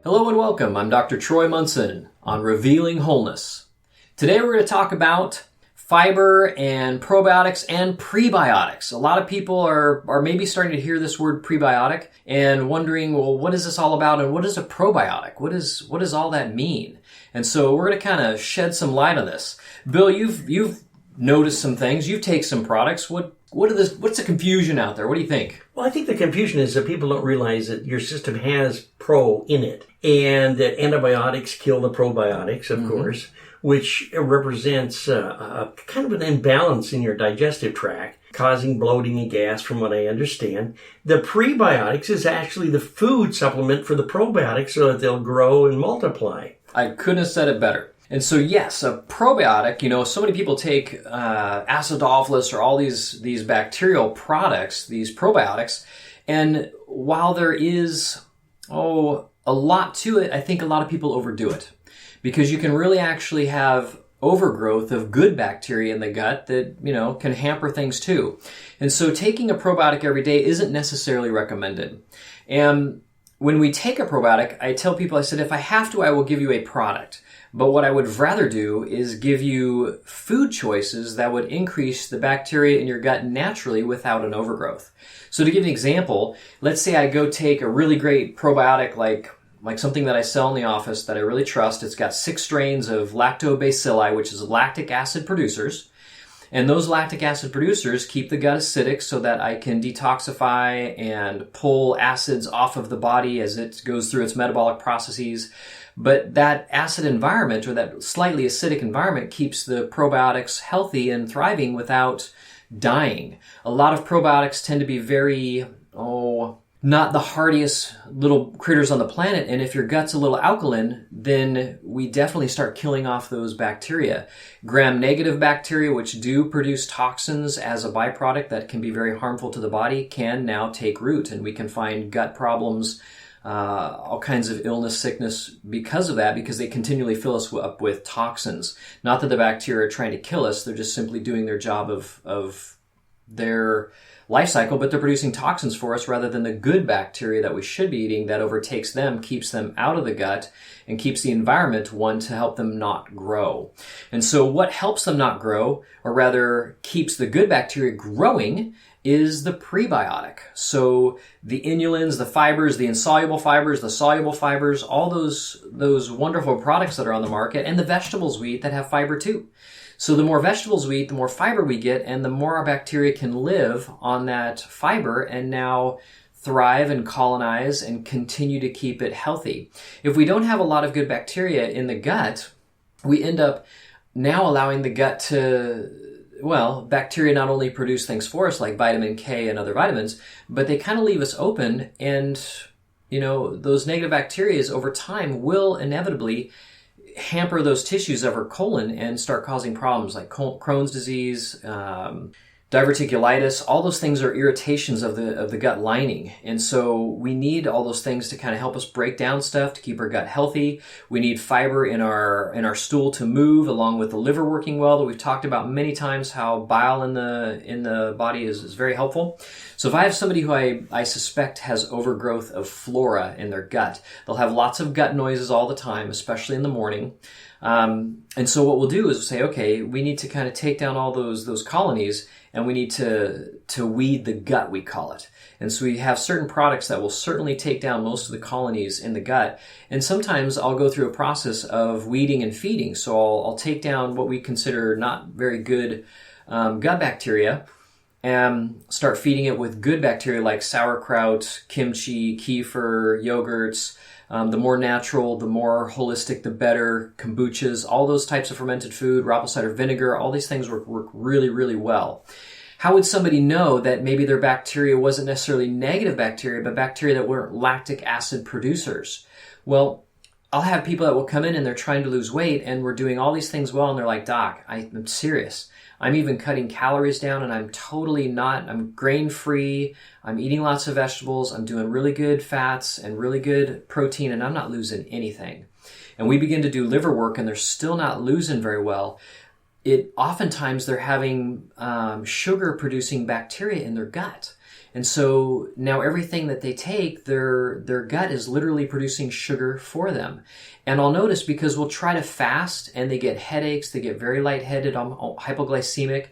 Hello and welcome. I'm Dr. Troy Munson on Revealing Wholeness. Today we're going to talk about fiber and probiotics and prebiotics. A lot of people are maybe starting to hear this word prebiotic and wondering, well, what is this all about and what is a probiotic? What does all that mean? And so we're going to kind of shed some light on this. Bill, you've noticed some things. You've taken some products. What's the confusion out there? What do you think? Well, I think the confusion is that people don't realize that your system has pro in it, and that antibiotics kill the probiotics, of course, which represents a kind of an imbalance in your digestive tract, causing bloating and gas, from what I understand. The prebiotics is actually the food supplement for the probiotics so that they'll grow and multiply. I couldn't have said it better. And so, yes, a probiotic, so many people take acidophilus or all these bacterial products, these probiotics, and while there is, a lot to it, I think a lot of people overdo it because you can really actually have overgrowth of good bacteria in the gut that, can hamper things too. And so taking a probiotic every day isn't necessarily recommended. And when we take a probiotic, I tell people, I said, if I have to, I will give you a product. But what I would rather do is give you food choices that would increase the bacteria in your gut naturally without an overgrowth. So to give an example, let's say I go take a really great probiotic like something that I sell in the office that I really trust. It's got 6 strains of lactobacilli, which is lactic acid producers. And those lactic acid producers keep the gut acidic so that I can detoxify and pull acids off of the body as it goes through its metabolic processes. But that acid environment, or that slightly acidic environment, keeps the probiotics healthy and thriving without dying. A lot of probiotics tend to be very, not the hardiest little critters on the planet. And if your gut's a little alkaline, then we definitely start killing off those bacteria. Gram-negative bacteria, which do produce toxins as a byproduct that can be very harmful to the body, can now take root. And we can find gut problems, all kinds of illness, sickness because of that, because they continually fill us up with toxins. Not that the bacteria are trying to kill us, they're just simply doing their job of their life cycle, but they're producing toxins for us rather than the good bacteria that we should be eating that overtakes them, keeps them out of the gut, and keeps the environment one to help them not grow. And so what helps them not grow, or rather keeps the good bacteria growing, is the prebiotic. So the inulins, the fibers, the insoluble fibers, the soluble fibers, all those wonderful products that are on the market, and the vegetables we eat that have fiber too. So the more vegetables we eat, the more fiber we get, and the more our bacteria can live on that fiber and now thrive and colonize and continue to keep it healthy. If we don't have a lot of good bacteria in the gut, we end up now allowing the gut to, bacteria not only produce things for us like vitamin K and other vitamins, but they kind of leave us open, and, those negative bacteria over time will inevitably hamper those tissues of our colon and start causing problems like Crohn's disease, diverticulitis. All those things are irritations of the gut lining. And so we need all those things to kind of help us break down stuff to keep our gut healthy. We need fiber in our stool to move, along with the liver working well, that we've talked about many times, how bile in the body is very helpful. So if I have somebody who I suspect has overgrowth of flora in their gut, they'll have lots of gut noises all the time, especially in the morning. And so what we'll do is we'll say, okay, we need to kind of take down all those colonies, and we need to weed the gut, we call it. And so we have certain products that will certainly take down most of the colonies in the gut. And sometimes I'll go through a process of weeding and feeding. So I'll take down what we consider not very good gut bacteria and start feeding it with good bacteria like sauerkraut, kimchi, kefir, yogurts. The more natural, the more holistic, the better. Kombuchas, all those types of fermented food, apple cider vinegar, all these things work really, really well. How would somebody know that maybe their bacteria wasn't necessarily negative bacteria, but bacteria that weren't lactic acid producers? Well, I'll have people that will come in and they're trying to lose weight, and we're doing all these things well, and they're like, Doc, I'm serious. I'm even cutting calories down, and I'm grain-free, I'm eating lots of vegetables, I'm doing really good fats and really good protein, and I'm not losing anything. And we begin to do liver work, and they're still not losing very well. Oftentimes they're having sugar-producing bacteria in their gut. And so now everything that they take, their gut is literally producing sugar for them. And I'll notice because we'll try to fast and they get headaches, they get very lightheaded, hypoglycemic,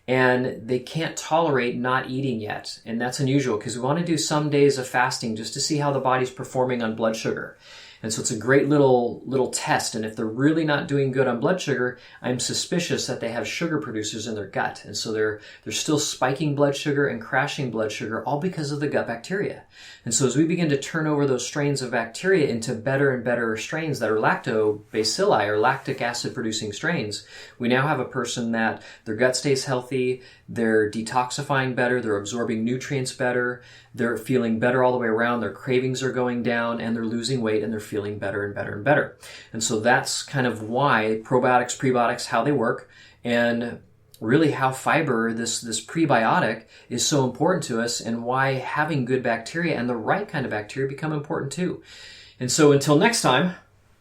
and they can't tolerate not eating yet. And that's unusual because we want to do some days of fasting just to see how the body's performing on blood sugar. And so it's a great little test. And if they're really not doing good on blood sugar, I'm suspicious that they have sugar producers in their gut. And so they're still spiking blood sugar and crashing blood sugar, all because of the gut bacteria. And so as we begin to turn over those strains of bacteria into better and better strains that are lactobacilli or lactic acid producing strains, we now have a person that their gut stays healthy, they're detoxifying better, they're absorbing nutrients better, they're feeling better all the way around, their cravings are going down, and they're losing weight and they're feeling better and better and better. And so that's kind of why probiotics, prebiotics, how they work, and really how fiber, this prebiotic, is so important to us, and why having good bacteria and the right kind of bacteria become important too. And so until next time,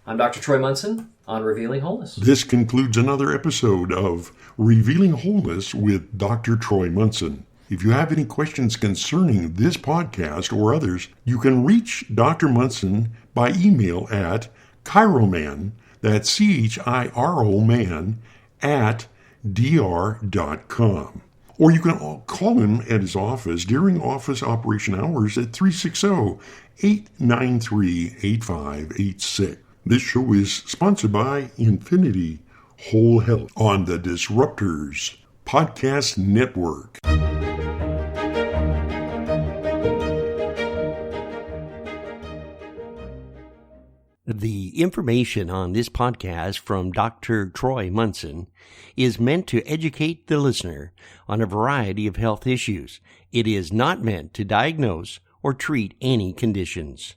I'm Dr. Troy Munson on Revealing Wholeness. This concludes another episode of Revealing Wholeness with Dr. Troy Munson. If you have any questions concerning this podcast or others, you can reach Dr. Munson by email at chiroman, that's CHIRO man, at dr.com. Or you can call him at his office during office operation hours at 360-893-8586. This show is sponsored by Infinity Whole Health on the Disruptors Podcast Network. The information on this podcast from Dr. Troy Munson is meant to educate the listener on a variety of health issues. It is not meant to diagnose or treat any conditions.